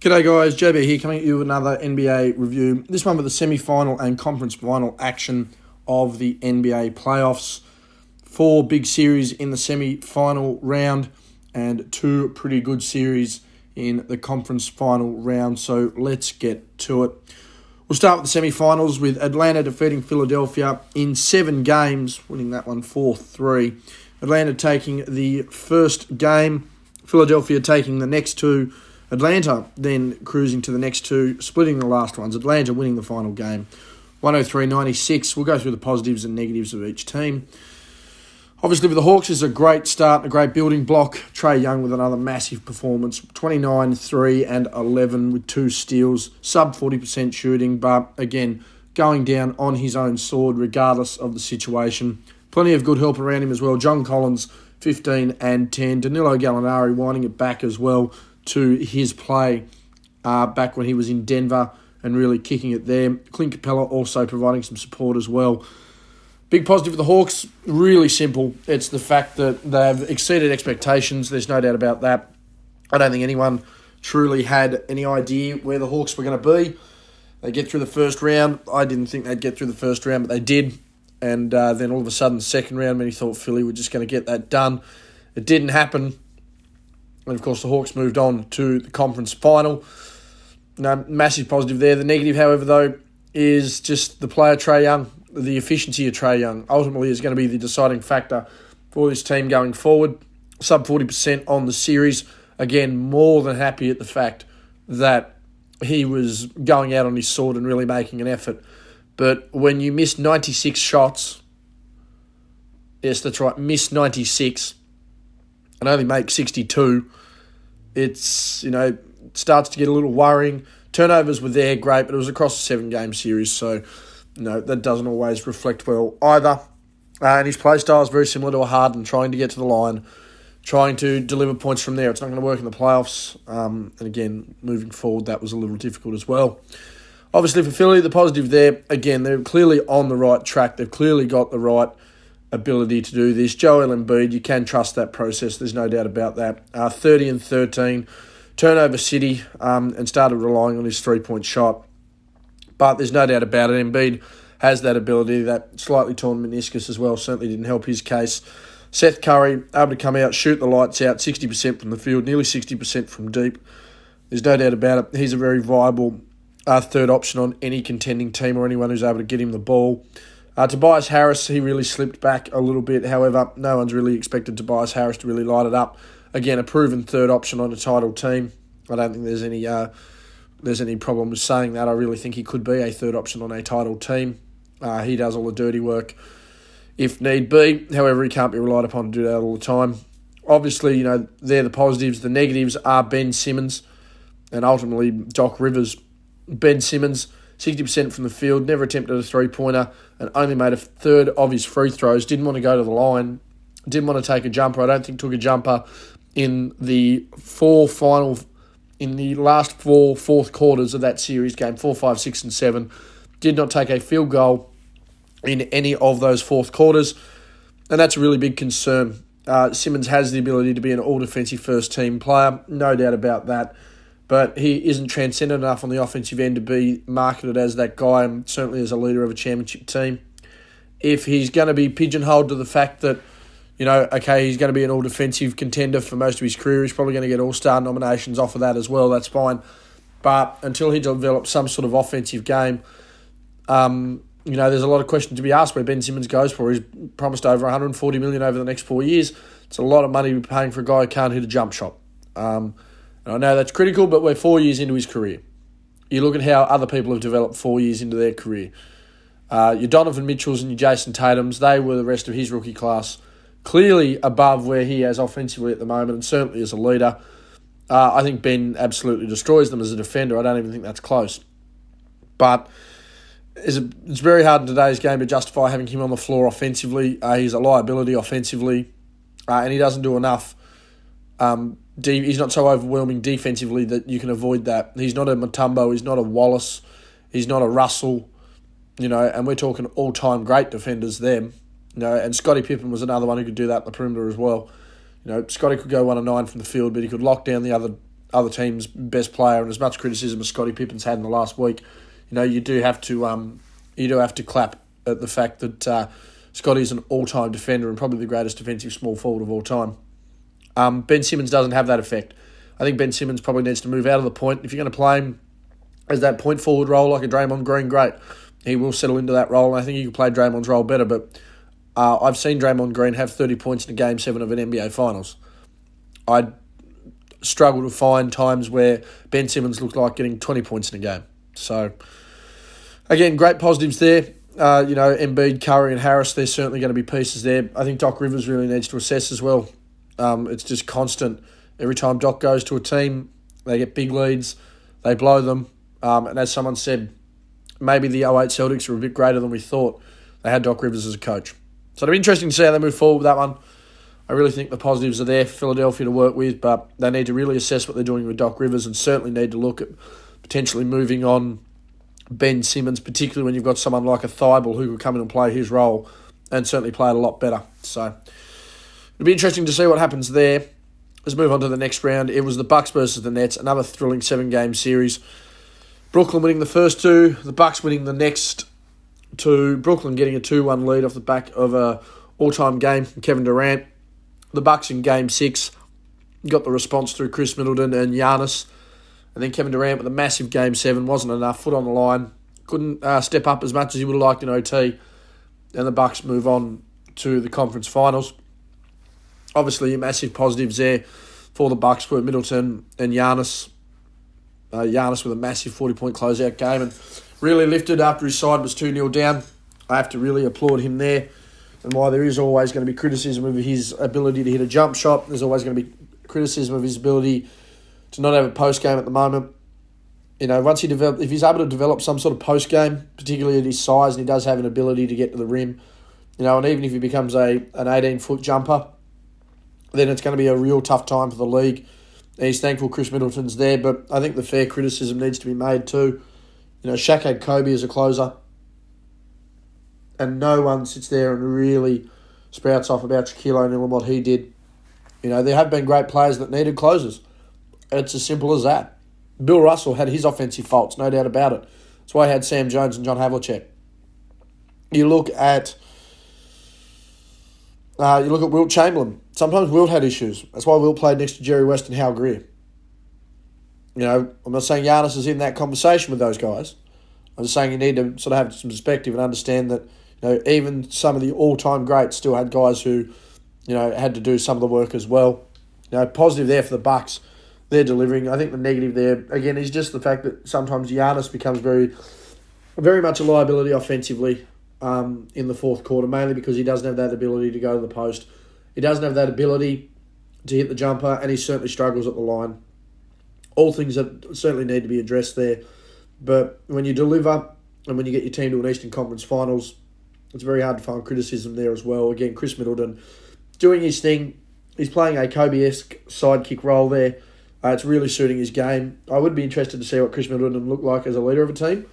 G'day guys, JB here coming at you with another NBA review. This one with the semi-final and conference final action of the NBA playoffs. 4 big series in the semi-final round and 2 pretty good series in the conference final round. So let's get to it. We'll start with the semi-finals with Atlanta defeating Philadelphia in 7 games, winning that one 4-3. Atlanta taking the first game, Philadelphia taking the next 2. Atlanta then cruising to the next 2, splitting the last ones. Atlanta winning the final game, 103-96. We'll go through the positives and negatives of each team. Obviously, for the Hawks, it's a great start, a great building block. Trae Young with another massive performance, 29, 3, and 11 with 2 steals, sub 40% shooting, but again, going down on his own sword regardless of the situation. Plenty of good help around him as well. John Collins, 15 and 10. Danilo Gallinari winding it back as well to his play back when he was in Denver and really kicking it there. Clint Capella also providing some support as well. Big positive for the Hawks, really simple. It's the fact that they've exceeded expectations. There's no doubt about that. I don't think anyone truly had any idea where the Hawks were going to be. They get through the first round. I didn't think they'd get through the first round, but they did. And then all of a sudden, the second round, many thought Philly were just going to get that done. It didn't happen. And, of course, the Hawks moved on to the conference final. No, massive positive there. The negative, however, though, is just the player Trae Young, the efficiency of Trae Young. Ultimately is going to be the deciding factor for this team going forward. Sub 40% on the series. Again, more than happy at the fact that he was going out on his sword and really making an effort. But when you miss 96 shots, yes, that's right, miss 96, and only make 62, it's, starts to get a little worrying. Turnovers were there, great, but it was across a 7-game series, so, that doesn't always reflect well either. And his play style is very similar to a Harden, trying to get to the line, trying to deliver points from there. It's not going to work in the playoffs, and again, moving forward, that was a little difficult as well. Obviously, for Philly, the positive there, again, they're clearly on the right track. They've clearly got the right ability to do this. Joel Embiid, you can trust that process. There's no doubt about that. 30 and 13, turnover city, and started relying on his three-point shot. But there's no doubt about it. Embiid has that ability. That slightly torn meniscus as well certainly didn't help his case. Seth Curry, able to come out, shoot the lights out, 60% from the field, nearly 60% from deep. There's no doubt about it. He's a very viable third option on any contending team or anyone who's able to get him the ball. Tobias Harris, he really slipped back a little bit. However, no one's really expected Tobias Harris to really light it up. Again, a proven third option on a title team. I don't think there's any problem with saying that. I really think he could be a third option on a title team. He does all the dirty work if need be. However, he can't be relied upon to do that all the time. Obviously, they're the positives. The negatives are Ben Simmons and ultimately Doc Rivers. Ben Simmons, 60% from the field, never attempted a three-pointer and only made a third of his free throws. Didn't want to go to the line, didn't want to take a jumper. I don't think took a jumper in the last 4 fourth quarters of that series game, 4, 5, 6, and 7. Did not take a field goal in any of those fourth quarters, and that's a really big concern. Simmons has the ability to be an all-defensive first-team player, no doubt about that. But he isn't transcendent enough on the offensive end to be marketed as that guy and certainly as a leader of a championship team. If he's going to be pigeonholed to the fact that, he's going to be an all-defensive contender for most of his career, he's probably going to get all-star nominations off of that as well, that's fine. But until he develops some sort of offensive game, there's a lot of questions to be asked where Ben Simmons goes for. He's promised over $140 million over the next 4 years. It's a lot of money to be paying for a guy who can't hit a jump shot. And I know that's critical, but we're 4 years into his career. You look at how other people have developed 4 years into their career. Your Donovan Mitchells and your Jason Tatums, they were the rest of his rookie class, clearly above where he is offensively at the moment and certainly as a leader. I think Ben absolutely destroys them as a defender. I don't even think that's close. But it's very hard in today's game to justify having him on the floor offensively. He's a liability offensively, and he doesn't do enough. He's not so overwhelming defensively that you can avoid that. He's not a Mutombo, he's not a Wallace, he's not a Russell, and we're talking all-time great defenders them. And Scottie Pippen was another one who could do that in the perimeter as well. Scottie could go 1 of 9 from the field, but he could lock down the other other team's best player, and as much criticism as Scottie Pippen's had in the last week, you do have to clap at the fact that Scotty's an all-time defender and probably the greatest defensive small forward of all time. Ben Simmons doesn't have that effect. I think Ben Simmons probably needs to move out of the point. If you're going to play him as that point forward role like a Draymond Green, great. He will settle into that role, and I think he can play Draymond's role better. But I've seen Draymond Green have 30 points in a Game 7 of an NBA Finals. I struggle to find times where Ben Simmons looked like getting 20 points in a game. So, again, great positives there. Embiid, Curry and Harris, there's certainly going to be pieces there. I think Doc Rivers really needs to assess as well. It's just constant. Every time Doc goes to a team, they get big leads, they blow them. And as someone said, maybe the 08 Celtics were a bit greater than we thought. They had Doc Rivers as a coach. So it'll be interesting to see how they move forward with that one. I really think the positives are there for Philadelphia to work with, but they need to really assess what they're doing with Doc Rivers and certainly need to look at potentially moving on Ben Simmons, particularly when you've got someone like a Thibault who could come in and play his role and certainly play it a lot better. So it'll be interesting to see what happens there. Let's move on to the next round. It was the Bucks versus the Nets, another thrilling 7-game series. Brooklyn winning the first two, the Bucks winning the next two. Brooklyn getting a 2-1 lead off the back of a all-time game from Kevin Durant. The Bucks in Game 6 got the response through Chris Middleton and Giannis. And then Kevin Durant with a massive Game 7, wasn't enough, foot on the line. Couldn't step up as much as he would have liked in OT. And the Bucks move on to the conference finals. Obviously, massive positives there for the Bucks were Middleton and Giannis. Giannis with a massive 40-point closeout game and really lifted after his side was 2-0 down. I have to really applaud him there. And while there is always going to be criticism of his ability to hit a jump shot, there's always going to be criticism of his ability to not have a post-game at the moment. Once if he's able to develop some sort of post-game, particularly at his size, and he does have an ability to get to the rim, and even if he becomes an 18-foot jumper, then it's going to be a real tough time for the league. And he's thankful Chris Middleton's there, but I think the fair criticism needs to be made too. Shaq had Kobe as a closer, and no one sits there and really sprouts off about Shaquille O'Neal and what he did. There have been great players that needed closers. It's as simple as that. Bill Russell had his offensive faults, no doubt about it. That's why he had Sam Jones and John Havlicek. You look at Wilt Chamberlain. Sometimes Wilt had issues. That's why Wilt played next to Jerry West and Hal Greer. I'm not saying Giannis is in that conversation with those guys. I'm just saying you need to sort of have some perspective and understand that even some of the all-time greats still had guys who had to do some of the work as well. Positive there for the Bucks. They're delivering. I think the negative there, again, is just the fact that sometimes Giannis becomes very, very much a liability offensively in the fourth quarter, mainly because he doesn't have that ability to go to the post. He doesn't have that ability to hit the jumper, and he certainly struggles at the line. All things that certainly need to be addressed there. But when you deliver and when you get your team to an Eastern Conference Finals, it's very hard to find criticism there as well. Again, Chris Middleton doing his thing. He's playing a Kobe-esque sidekick role there. It's really suiting his game. I would be interested to see what Chris Middleton looked like as a leader of a team.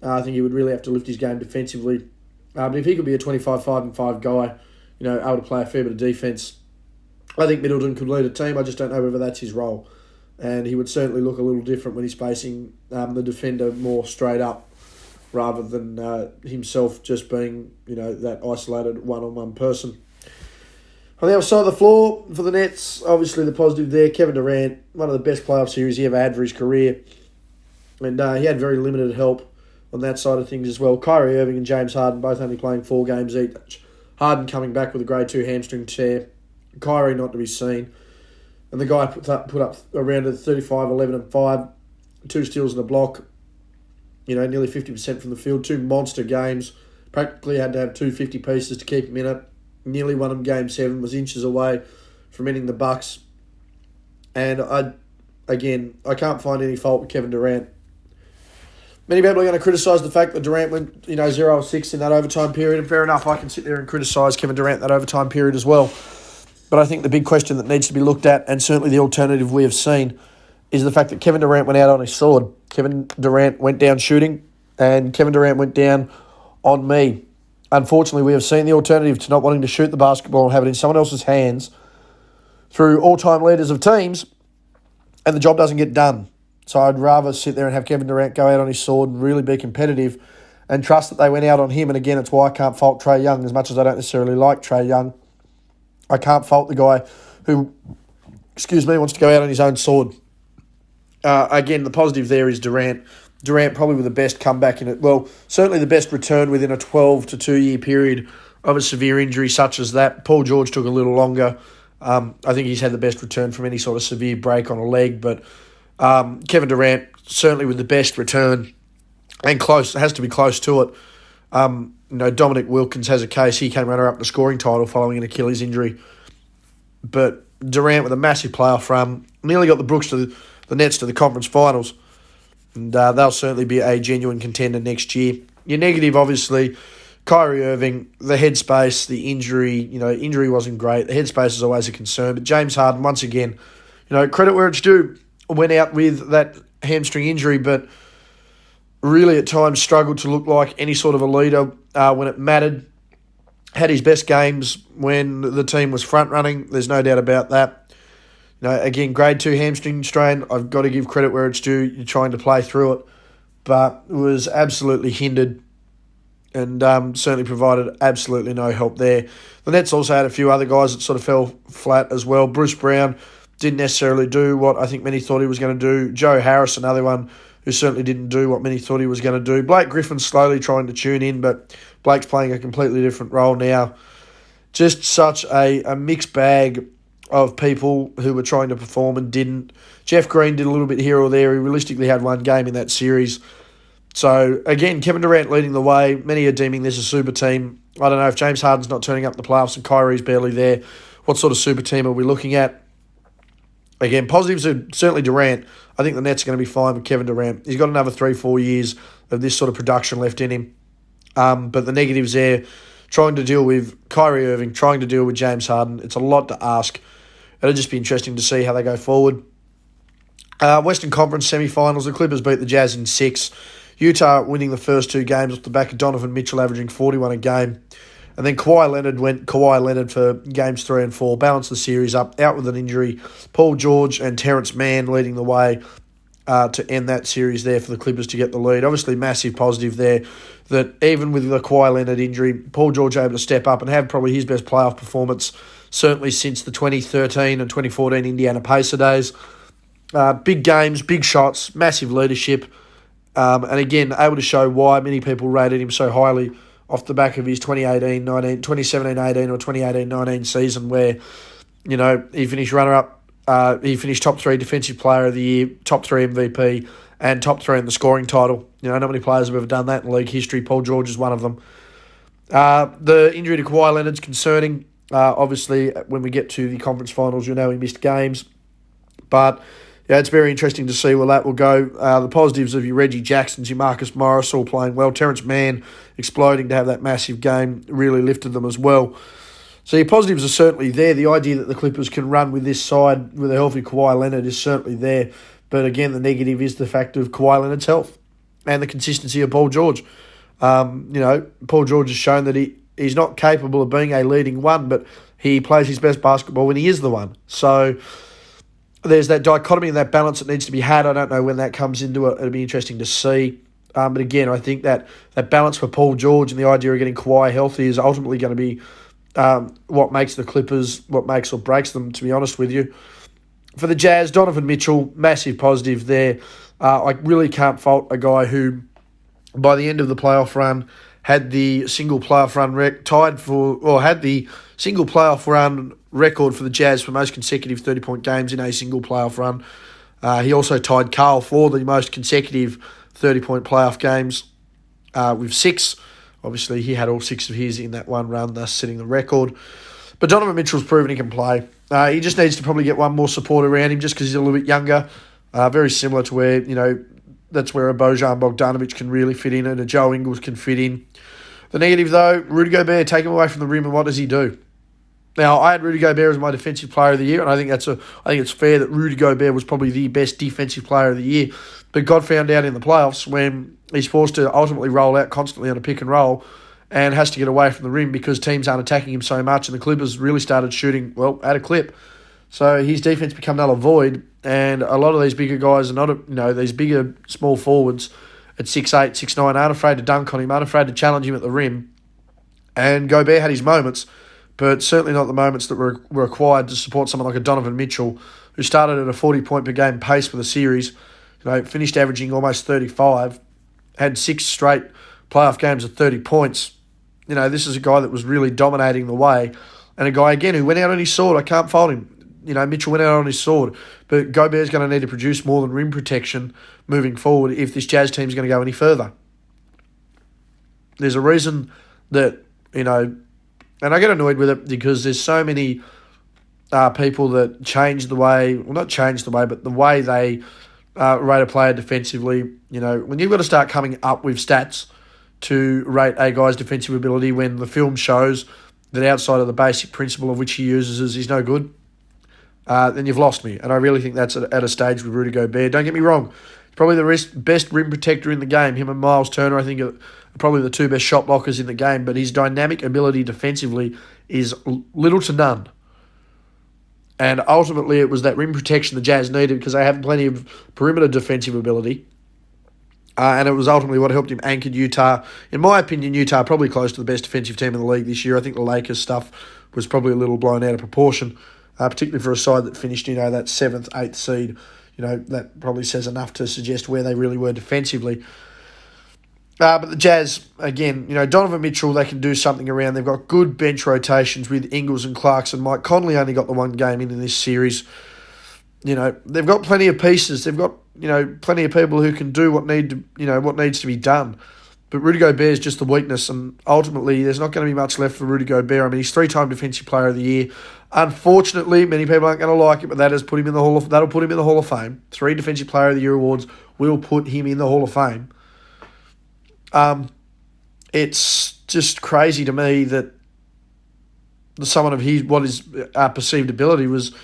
I think he would really have to lift his game defensively. But if he could be a 25-5-5 guy, able to play a fair bit of defence, I think Middleton could lead a team. I just don't know whether that's his role. And he would certainly look a little different when he's facing the defender more straight up rather than himself just being, that isolated one-on-one person. On the other side of the floor, for the Nets, obviously the positive there, Kevin Durant, one of the best playoff series he ever had for his career. And he had very limited help on that side of things as well. Kyrie Irving and James Harden both only playing 4 games each. Harden coming back with a grade 2 hamstring tear. Kyrie not to be seen. And the guy put up around a 35, 11 and 5, 2 steals and a block. Nearly 50% from the field. 2 monster games. Practically had to have 2 50 pieces to keep him in it. Nearly won him Game 7. Was inches away from ending the Bucks. And I can't find any fault with Kevin Durant. Many people are going to criticise the fact that Durant went 0-6 in that overtime period. And fair enough, I can sit there and criticise Kevin Durant that overtime period as well. But I think the big question that needs to be looked at, and certainly the alternative we have seen, is the fact that Kevin Durant went out on his sword. Kevin Durant went down shooting, and Kevin Durant went down on me. Unfortunately, we have seen the alternative to not wanting to shoot the basketball and have it in someone else's hands through all-time leaders of teams and the job doesn't get done. So I'd rather sit there and have Kevin Durant go out on his sword and really be competitive and trust that they went out on him. And again, it's why I can't fault Trae Young as much as I don't necessarily like Trae Young. I can't fault the guy who, wants to go out on his own sword. Again, the positive there is Durant. Durant probably with the best comeback in it. Well, certainly the best return within a 12 to 2 year period of a severe injury such as that. Paul George took a little longer. I think he's had the best return from any sort of severe break on a leg, but Kevin Durant certainly with the best return and close, has to be close to it. Dominic Wilkins has a case. He came runner-up the scoring title following an Achilles injury. But Durant with a massive playoff run, nearly got the Nets to the conference finals. And they'll certainly be a genuine contender next year. Your negative, obviously, Kyrie Irving, the headspace, the injury. Injury wasn't great. The headspace is always a concern. But James Harden, once again, credit where it's due, went out with that hamstring injury, but really at times struggled to look like any sort of a leader when it mattered. Had his best games when the team was front running. There's no doubt about that. Again, grade 2 hamstring strain. I've got to give credit where it's due. You're trying to play through it, but was absolutely hindered and certainly provided absolutely no help there. The Nets also had a few other guys that sort of fell flat as well. Bruce Brown didn't necessarily do what I think many thought he was going to do. Joe Harris, another one who certainly didn't do what many thought he was going to do. Blake Griffin's slowly trying to tune in, but Blake's playing a completely different role now. Just such a mixed bag of people who were trying to perform and didn't. Jeff Green did a little bit here or there. He realistically had one game in that series. So, again, Kevin Durant leading the way. Many are deeming this a super team. I don't know if James Harden's not turning up the playoffs and Kyrie's barely there. What sort of super team are we looking at? Again, positives are certainly Durant. I think the Nets are going to be fine with Kevin Durant. He's got another 3-4 years of this sort of production left in him. But the negatives there, trying to deal with Kyrie Irving, trying to deal with James Harden. It's a lot to ask. It'll just be interesting to see how they go forward. Western Conference semi-finals, the Clippers beat the Jazz in 6. Utah winning the first 2 games off the back of Donovan Mitchell averaging 41 a game. And then Kawhi Leonard for games 3 and 4, balanced the series up, out with an injury. Paul George and Terrence Mann leading the way to end that series there for the Clippers to get the lead. Obviously, massive positive there that even with the Kawhi Leonard injury, Paul George able to step up and have probably his best playoff performance, certainly since the 2013 and 2014 Indiana Pacer days. Big games, big shots, massive leadership, and again, able to show why many people rated him so highly off the back of his 2017-18 or 2018-19 season where, he finished runner-up, he finished top 3 Defensive Player of the Year, top 3 MVP, and top 3 in the scoring title. Not many players have ever done that in league history. Paul George is one of them. The injury to Kawhi Leonard's concerning. Obviously, when we get to the conference finals, he missed games. But it's very interesting to see where that will go. The positives of your Reggie Jacksons, your Marcus Morris all playing well. Terrence Mann exploding to have that massive game really lifted them as well. So your positives are certainly there. The idea that the Clippers can run with this side with a healthy Kawhi Leonard is certainly there. But again, the negative is the fact of Kawhi Leonard's health and the consistency of Paul George. Paul George has shown that he's not capable of being a leading one, but he plays his best basketball when he is the one. So there's that dichotomy and that balance that needs to be had. I don't know when that comes into it. It'll be interesting to see. But again, I think that balance for Paul George and the idea of getting Kawhi healthy is ultimately going to be what makes the Clippers, what makes or breaks them, to be honest with you. For the Jazz, Donovan Mitchell, massive positive there. I really can't fault a guy who, by the end of the playoff run, had the single playoff run record for the Jazz for most consecutive 30-point games in a single playoff run. He also tied Karl for the most consecutive 30-point playoff games with 6. Obviously, he had all 6 of his in that one run, thus setting the record. But Donovan Mitchell's proven he can play. He just needs to probably get one more support around him just because he's a little bit younger. Very similar to where, that's where a Bojan Bogdanovic can really fit in and a Joe Ingles can fit in. The negative, though, Rudy Gobert, take him away from the rim, and what does he do? Now, I had Rudy Gobert as my defensive player of the year, and I think it's fair that Rudy Gobert was probably the best defensive player of the year. But God found out in the playoffs when he's forced to ultimately roll out constantly on a pick and roll and has to get away from the rim because teams aren't attacking him so much, and the Clippers really started shooting, at a clip. So his defense became null and void, And a lot of these bigger guys are not, these bigger small forwards at 6'8", 6'9", aren't afraid to dunk on him, aren't afraid to challenge him at the rim. And Gobert had his moments, but certainly not the moments that were required to support someone like a Donovan Mitchell, who started at a 40-point per game pace for the series, finished averaging almost 35, had 6 straight playoff games of 30 points. This is a guy that was really dominating the way, and a guy, again, who went out on his sword. I can't fault him. Mitchell went out on his sword, but Gobert's going to need to produce more than rim protection moving forward if this Jazz team's going to go any further. There's a reason that, and I get annoyed with it because there's so many people that change the way, well, not change the way, but the way they rate a player defensively. When you've got to start coming up with stats to rate a guy's defensive ability when the film shows that outside of the basic principle of which he uses is he's no good, then you've lost me. And I really think that's at a stage with Rudy Gobert. Don't get me wrong. He's probably the best rim protector in the game. Him and Miles Turner, I think, are probably the 2 best shot blockers in the game. But his dynamic ability defensively is little to none. And ultimately, it was that rim protection the Jazz needed because they have plenty of perimeter defensive ability. And it was ultimately what helped him anchor Utah. In my opinion, Utah probably close to the best defensive team in the league this year. I think the Lakers stuff was probably a little blown out of proportion. Particularly for a side that finished, that 7th, 8th seed. That probably says enough to suggest where they really were defensively. But the Jazz, again, Donovan Mitchell, they can do something around. They've got good bench rotations with Ingles and Clarkson. Mike Conley only got the 1 game in this series. They've got plenty of pieces. They've got, plenty of people who can do what needs to be done. But Rudy Gobert is just the weakness, and ultimately there's not going to be much left for Rudy Gobert. I mean, he's 3-time Defensive Player of the Year. Unfortunately, many people aren't going to like it, but that'll put him in the Hall of Fame. 3 Defensive Player of the Year awards will put him in the Hall of Fame. It's just crazy to me that someone of what his perceived ability was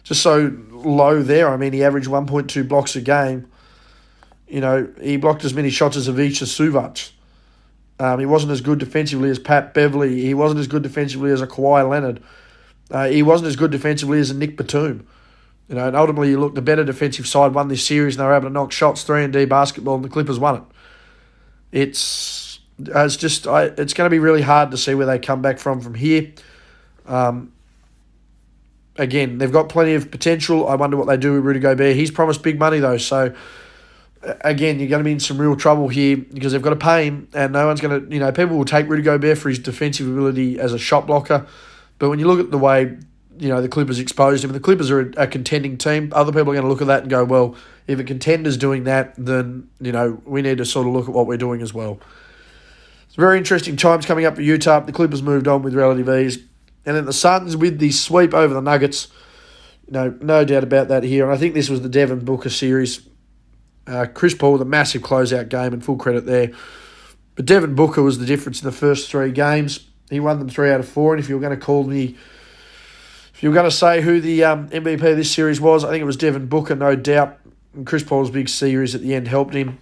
just so low there. I mean, he averaged 1.2 blocks a game. He blocked as many shots as Ivica Suvac. He wasn't as good defensively as Pat Beverly. He wasn't as good defensively as a Kawhi Leonard. He wasn't as good defensively as a Nick Batum. And ultimately, you look, the better defensive side won this series, and they were able to knock shots, 3-and-D basketball, and the Clippers won it. It's going to be really hard to see where they come back from here. Again, they've got plenty of potential. I wonder what they do with Rudy Gobert. He's promised big money, though, so again, you're going to be in some real trouble here because they've got to pay him, and no one's going to, people will take Rudy Gobert for his defensive ability as a shot blocker. But when you look at the way, the Clippers exposed him, the Clippers are a contending team. Other people are going to look at that and go, well, if a contender's doing that, then, we need to sort of look at what we're doing as well. It's very interesting times coming up for Utah. The Clippers moved on with relative ease. And then the Suns with the sweep over the Nuggets. No doubt about that here. And I think this was the Devin Booker series. Chris Paul with a massive closeout game, and full credit there. But Devin Booker was the difference in the first 3 games. He won them 3 out of 4, and if you were going to say who the MVP of this series was, I think it was Devin Booker, no doubt. And Chris Paul's big series at the end helped him.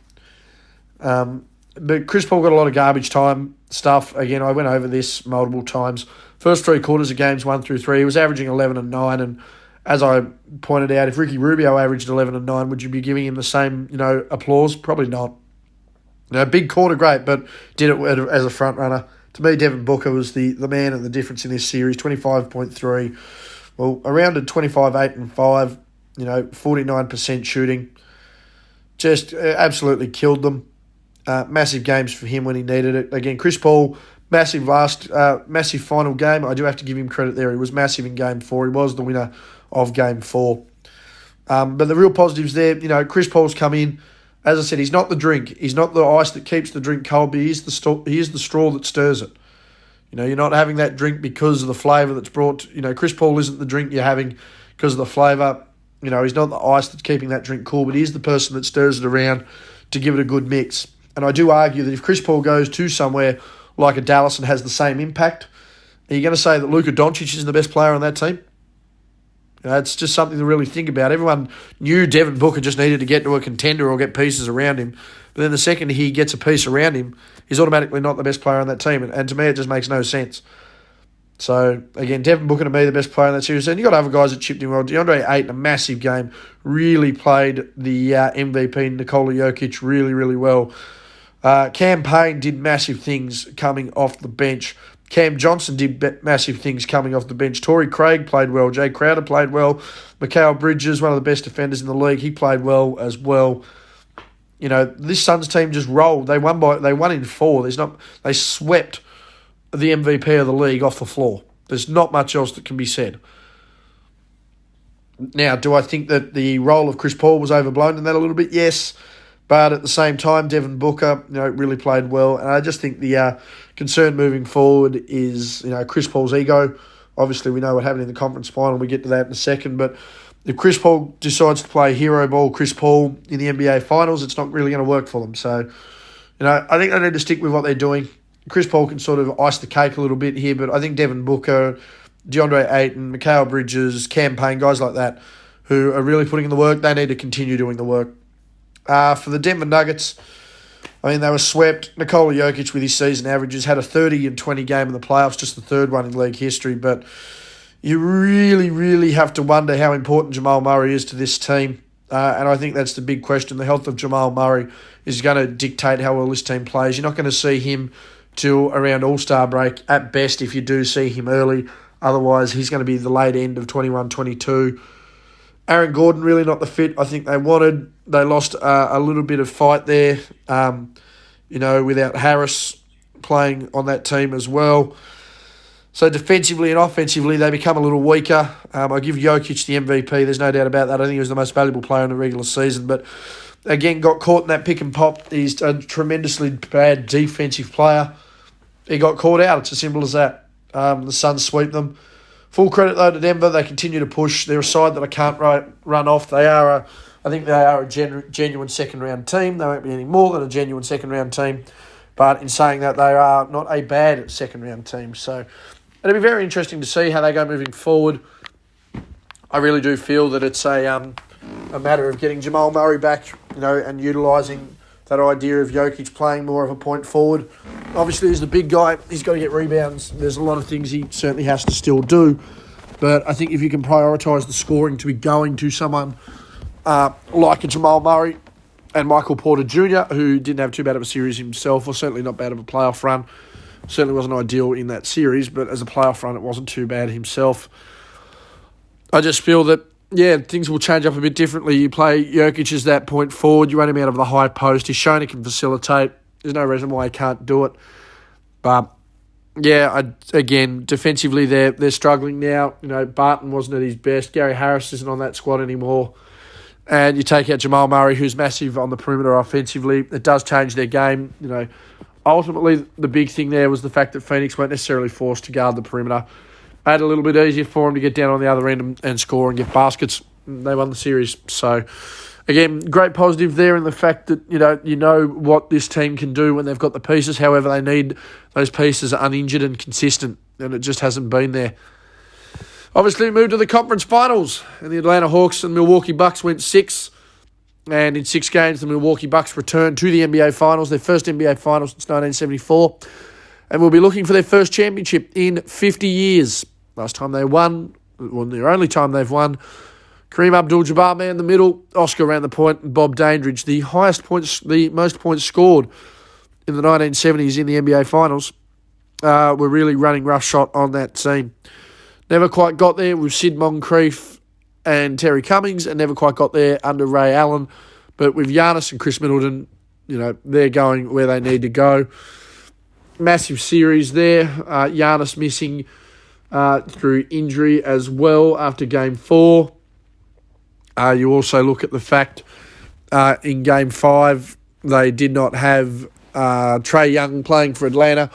But Chris Paul got a lot of garbage time stuff. Again, I went over this multiple times. First 3 quarters of games 1 through 3, he was averaging 11 and 9, and as I pointed out, if Ricky Rubio averaged 11 and 9, would you be giving him the same, applause? Probably not. Big quarter, great, but did it as a front runner. To me, Devin Booker was the man and the difference in this series. 25.3, well, around at 25, 8 and 5. 49% shooting. Just absolutely killed them. Massive games for him when he needed it. Again, Chris Paul, massive final game. I do have to give him credit there. He was massive in Game 4. He was the winner of Game 4. But the real positives there, Chris Paul's come in. As I said, he's not the drink. He's not the ice that keeps the drink cold, but he is the straw that stirs it. You're not having that drink because of the flavour that's brought. Chris Paul isn't the drink you're having because of the flavour. He's not the ice that's keeping that drink cool, but he's the person that stirs it around to give it a good mix. And I do argue that if Chris Paul goes to somewhere like a Dallas and has the same impact, are you going to say that Luka Doncic isn't the best player on that team? It's just something to really think about. Everyone knew Devin Booker just needed to get to a contender or get pieces around him. But then the second he gets a piece around him, he's automatically not the best player on that team. And to me, it just makes no sense. So, again, Devin Booker to me, the best player in that series. And you got other guys that chipped in well. DeAndre Ayton, a massive game, really played the MVP, Nikola Jokic, really, really well. Cam Payne did massive things coming off the bench. Cam Johnson did massive things coming off the bench. Torrey Craig played well. Jay Crowder played well. Mikal Bridges, one of the best defenders in the league, he played well as well. You know, this Suns team just rolled. They won in 4. They swept the MVP of the league off the floor. There's not much else that can be said. Now, do I think that the role of Chris Paul was overblown in that a little bit? Yes. But at the same time, Devin Booker, really played well. And I just think the concern moving forward is, Chris Paul's ego. Obviously, we know what happened in the conference final. We get to that in a second. But if Chris Paul decides to play hero ball Chris Paul in the NBA Finals, it's not really going to work for them. So, I think they need to stick with what they're doing. Chris Paul can sort of ice the cake a little bit here, but I think Devin Booker, DeAndre Ayton, Mikal Bridges, Cam Payne, guys like that who are really putting in the work, they need to continue doing the work. For the Denver Nuggets, they were swept. Nikola Jokic with his season averages had a 30-20 game in the playoffs, just the third one in league history, but you really, really have to wonder how important Jamal Murray is to this team. And I think that's the big question. The health of Jamal Murray is going to dictate how well this team plays. You're not going to see him till around All-Star break at best if you do see him early. Otherwise, he's going to be the late end of 21-22. Aaron Gordon, really not the fit I think they wanted. They lost a little bit of fight there, without Harris playing on that team as well. So defensively and offensively, they become a little weaker. I give Jokic the MVP. There's no doubt about that. I think he was the most valuable player in the regular season. But, again, got caught in that pick and pop. He's a tremendously bad defensive player. He got caught out. It's as simple as that. The Suns sweep them. Full credit, though, to Denver. They continue to push. They're a side that I can't run off. I think they are a genuine second-round team. They won't be any more than a genuine second-round team. But in saying that, they are not a bad second-round team. So it'll be very interesting to see how they go moving forward. I really do feel that it's a matter of getting Jamal Murray back, and utilising that idea of Jokic playing more of a point forward. Obviously, he's the big guy. He's got to get rebounds. There's a lot of things he certainly has to still do. But I think if you can prioritise the scoring to be going to someone like a Jamal Murray and Michael Porter Jr., who didn't have too bad of a series himself, or certainly not bad of a playoff run. Certainly wasn't ideal in that series, but as a playoff run, it wasn't too bad himself. I just feel that, things will change up a bit differently. You play Jokic as that point forward. You run him out of the high post. He's shown he can facilitate. There's no reason why he can't do it. But, again, defensively, they're struggling now. Barton wasn't at his best. Gary Harris isn't on that squad anymore. And you take out Jamal Murray, who's massive on the perimeter offensively. It does change their game. Ultimately, the big thing there was the fact that Phoenix weren't necessarily forced to guard the perimeter. Made it a little bit easier for them to get down on the other end and score and get baskets. They won the series. So, again, great positive there in the fact that, you know what this team can do when they've got the pieces. However, they need those pieces uninjured and consistent, and it just hasn't been there. Obviously, we moved to the conference finals, and the Atlanta Hawks and Milwaukee Bucks went 6. And in 6 games, the Milwaukee Bucks returned to the NBA Finals, their first NBA Finals since 1974. And will be looking for their first championship in 50 years. Last time they won, their only time they've won, Kareem Abdul-Jabbar, man in the middle, Oscar around the point, and Bob Dandridge, the most points scored in the 1970s in the NBA Finals, were really running roughshod on that team. Never quite got there with Sid Moncrief and Terry Cummings, and never quite got there under Ray Allen. But with Giannis and Chris Middleton, they're going where they need to go. Massive series there. Giannis missing through injury as well after Game 4. You also look at the fact in Game 5 they did not have Trae Young playing for Atlanta.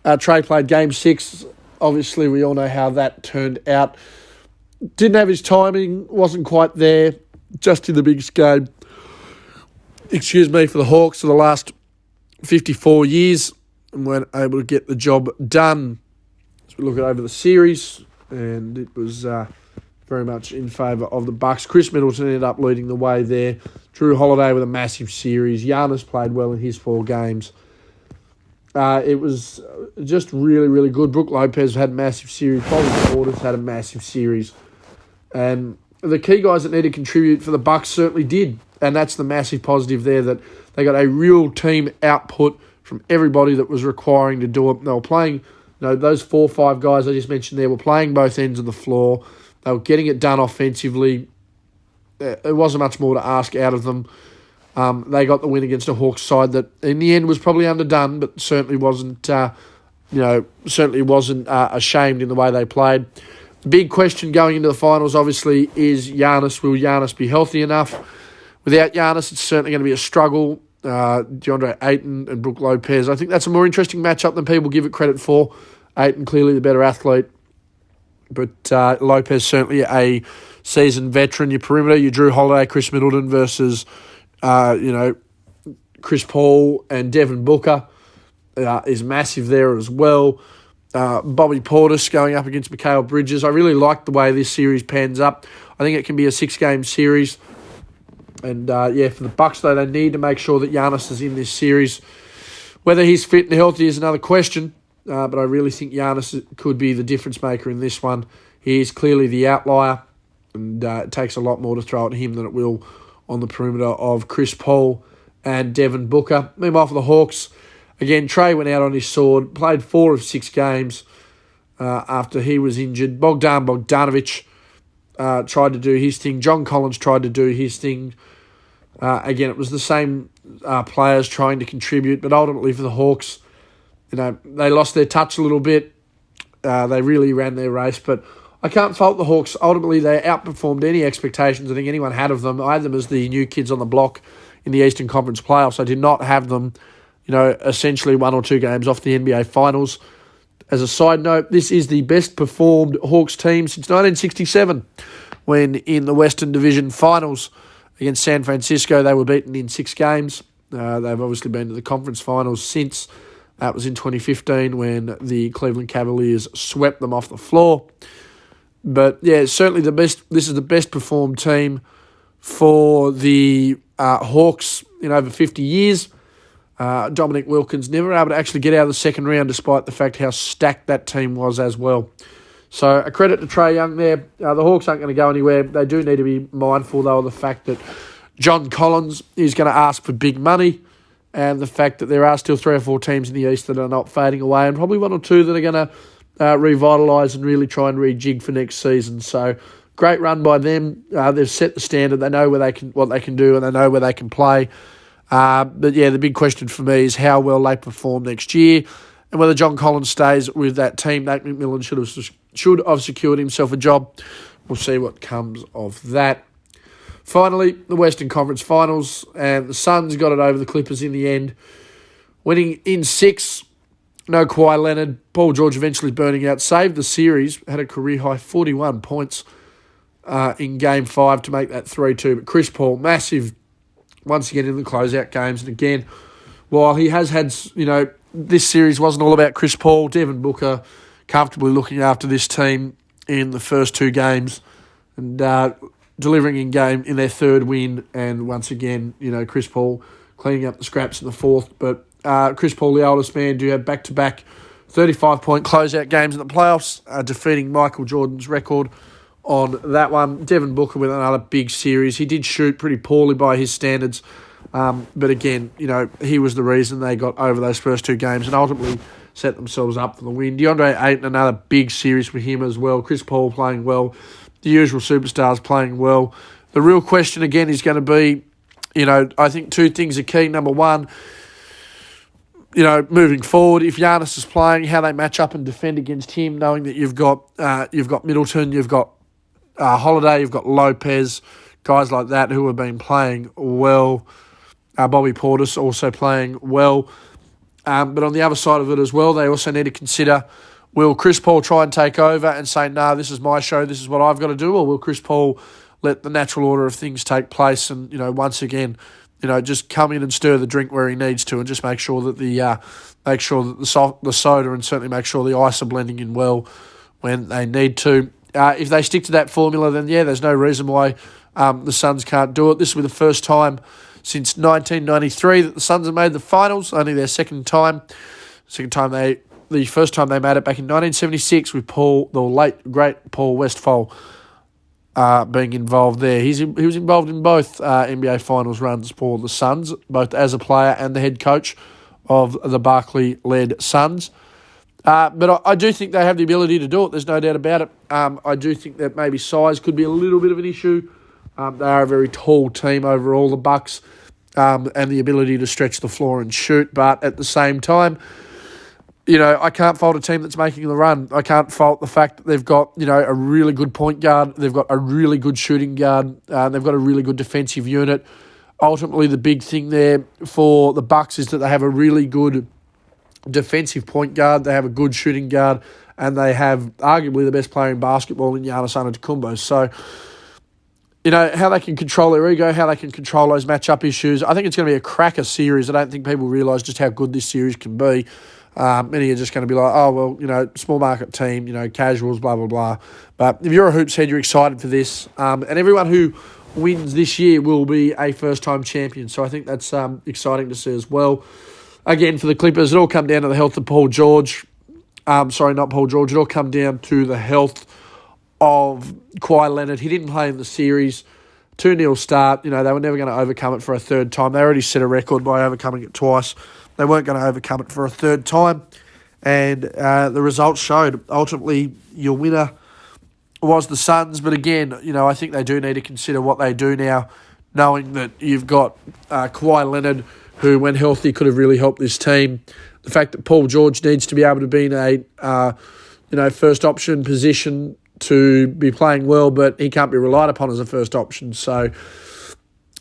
Trae played Game 6. Obviously, we all know how that turned out. Didn't have his timing, wasn't quite there, just in the biggest game, for the Hawks for the last 54 years, and weren't able to get the job done. So we look at over the series, and it was very much in favour of the Bucks. Chris Middleton ended up leading the way there. Drew Holiday with a massive series. Giannis played well in his 4 games. It was just really, really good. Brook Lopez had a massive series. Bobby Portis had a massive series. And the key guys that need to contribute for the Bucks certainly did. And that's the massive positive there, that they got a real team output from everybody that was requiring to do it. They were playing, those 4 or 5 guys I just mentioned there were playing both ends of the floor. They were getting it done offensively. There wasn't much more to ask out of them. They got the win against a Hawks side that in the end was probably underdone, but certainly wasn't, ashamed in the way they played. The big question going into the finals, obviously, is Giannis. Will Giannis be healthy enough? Without Giannis, it's certainly going to be a struggle. DeAndre Ayton and Brook Lopez. I think that's a more interesting matchup than people give it credit for. Ayton clearly the better athlete, but Lopez certainly a seasoned veteran. Your perimeter, your Drew Holiday, Chris Middleton versus, Chris Paul and Devin Booker is massive there as well. Bobby Portis going up against Mikal Bridges. I really like the way this series pans up. I think it can be a 6-game series. And, for the Bucks, though, they need to make sure that Giannis is in this series. Whether he's fit and healthy is another question, but I really think Giannis could be the difference maker in this one. He is clearly the outlier, and it takes a lot more to throw at him than it will on the perimeter of Chris Paul and Devin Booker. Meanwhile, for the Hawks, again, Trey went out on his sword, played 4 of 6 games after he was injured. Bogdanovic tried to do his thing. John Collins tried to do his thing. Again, it was the same players trying to contribute, but ultimately for the Hawks, they lost their touch a little bit. They really ran their race, but I can't fault the Hawks. Ultimately, they outperformed any expectations I think anyone had of them. I had them as the new kids on the block in the Eastern Conference playoffs. I did not have them, essentially 1 or 2 games off the NBA Finals. As a side note, this is the best performed Hawks team since 1967, when in the Western Division Finals against San Francisco, they were beaten in 6 games. They've obviously been to the conference finals since. That was in 2015 when the Cleveland Cavaliers swept them off the floor. But yeah, certainly the best. This is the best performed team for the Hawks in over 50 years. Dominic Wilkins never able to actually get out of the second round despite the fact how stacked that team was as well. So a credit to Trae Young there. The Hawks aren't going to go anywhere. They do need to be mindful, though, of the fact that John Collins is going to ask for big money, and the fact that there are still 3 or 4 teams in the East that are not fading away, and probably 1 or 2 that are going to revitalise and really try and rejig for next season. So great run by them. They've set the standard. They know what they can do, and they know where they can play. But yeah, the big question for me is how well they perform next year, and whether John Collins stays with that team. Nate McMillan should have secured himself a job. We'll see what comes of that. Finally, the Western Conference Finals, and the Suns got it over the Clippers in the end, winning in 6. No Kawhi Leonard. Paul George eventually burning out, saved the series, had a career-high 41 points in Game 5 to make that 3-2. But Chris Paul, massive, once again in the closeout games. And again, while he has had, this series wasn't all about Chris Paul. Devin Booker comfortably looking after this team in the first 2 games and delivering in their 3rd win. And once again, Chris Paul cleaning up the scraps in the 4th. But Chris Paul, the oldest man, do have back-to-back 35-point closeout games in the playoffs, defeating Michael Jordan's record on that one. Devin Booker with another big series. He did shoot pretty poorly by his standards, but again, he was the reason they got over those first 2 games and ultimately set themselves up for the win. DeAndre Ayton, another big series for him as well. Chris Paul playing well. The usual superstars playing well. The real question again is going to be, I think 2 things are key. Number one, moving forward, if Giannis is playing, how they match up and defend against him, knowing that you've got Middleton, you've got Holiday, you've got Lopez, guys like that who have been playing well. Bobby Portis also playing well. But on the other side of it as well, they also need to consider, will Chris Paul try and take over and say, nah, this is my show, this is what I've got to do, or will Chris Paul let the natural order of things take place and, once again, just come in and stir the drink where he needs to and just make sure that the soda and certainly make sure the ice are blending in well when they need to. If they stick to that formula, then there's no reason why the Suns can't do it. This will be the first time since 1993 that the Suns have made the finals, only their 2nd time. The first time they made it back in 1976 with the late great Paul Westphal being involved there. He was involved in both NBA Finals runs for the Suns, both as a player and the head coach of the Barkley-led Suns. But I do think they have the ability to do it. There's no doubt about it. I do think that maybe size could be a little bit of an issue. They are a very tall team overall, the Bucks, and the ability to stretch the floor and shoot. But at the same time, I can't fault a team that's making the run. I can't fault the fact that they've got, a really good point guard. They've got a really good shooting guard. They've got a really good defensive unit. Ultimately, the big thing there for the Bucks is that they have a really good defensive point guard. They have a good shooting guard, and they have arguably the best player in basketball in Giannis Antetokounmpo. So, how they can control their ego, how they can control those matchup issues. I think it's going to be a cracker series. I don't think people realise just how good this series can be. Many are just going to be like, oh, well, small market team, casuals, blah, blah, blah. But if you're a hoops head, you're excited for this. And everyone who wins this year will be a first-time champion. So I think that's exciting to see as well. Again, for the Clippers, it all come down to the health of Paul George. Not Paul George. It all come down to the health of Kawhi Leonard. He didn't play in the series. 2-0 start. They were never going to overcome it for a third time. They already set a record by overcoming it twice. They weren't going to overcome it for a third time. And the results showed. Ultimately, your winner was the Suns. But again, I think they do need to consider what they do now, knowing that you've got Kawhi Leonard, who, when healthy, could have really helped this team. The fact that Paul George needs to be able to be in a first option position to be playing well, but he can't be relied upon as a first option. So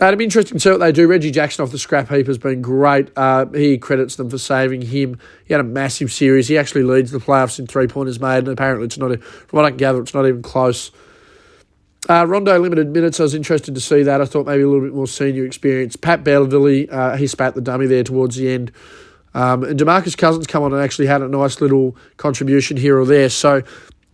it'll be interesting to see what they do. Reggie Jackson off the scrap heap has been great. He credits them for saving him. He had a massive series. He actually leads the playoffs in three-pointers made, and apparently from what I can gather, it's not even close. Rondo limited minutes. I was interested to see that. I thought maybe a little bit more senior experience. Pat Beverley, he spat the dummy there towards the end. And DeMarcus Cousins come on and actually had a nice little contribution here or there. So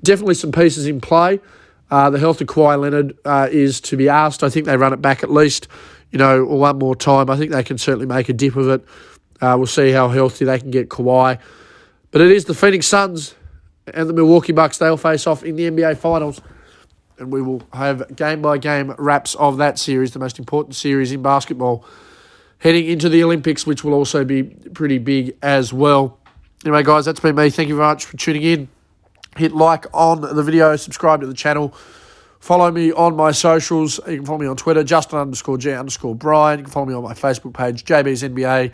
definitely some pieces in play. The health of Kawhi Leonard is to be asked. I think they run it back at least, one more time. I think they can certainly make a dip of it. We'll see how healthy they can get Kawhi. But it is the Phoenix Suns and the Milwaukee Bucks. They'll face off in the NBA Finals. And we will have game-by-game wraps of that series, the most important series in basketball, heading into the Olympics, which will also be pretty big as well. Anyway, guys, that's been me. Thank you very much for tuning in. Hit like on the video, subscribe to the channel. Follow me on my socials. You can follow me on Twitter, Justin_J_Bryan. You can follow me on my Facebook page, JB's NBA.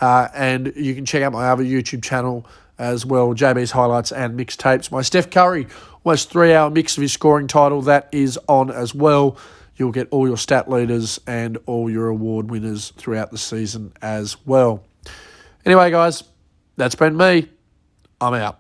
And you can check out my other YouTube channel as well, JB's Highlights and Mixtapes. My Steph Curry, almost 3-hour mix of his scoring title, that is on as well. You'll get all your stat leaders and all your award winners throughout the season as well. Anyway, guys, that's been me. I'm out.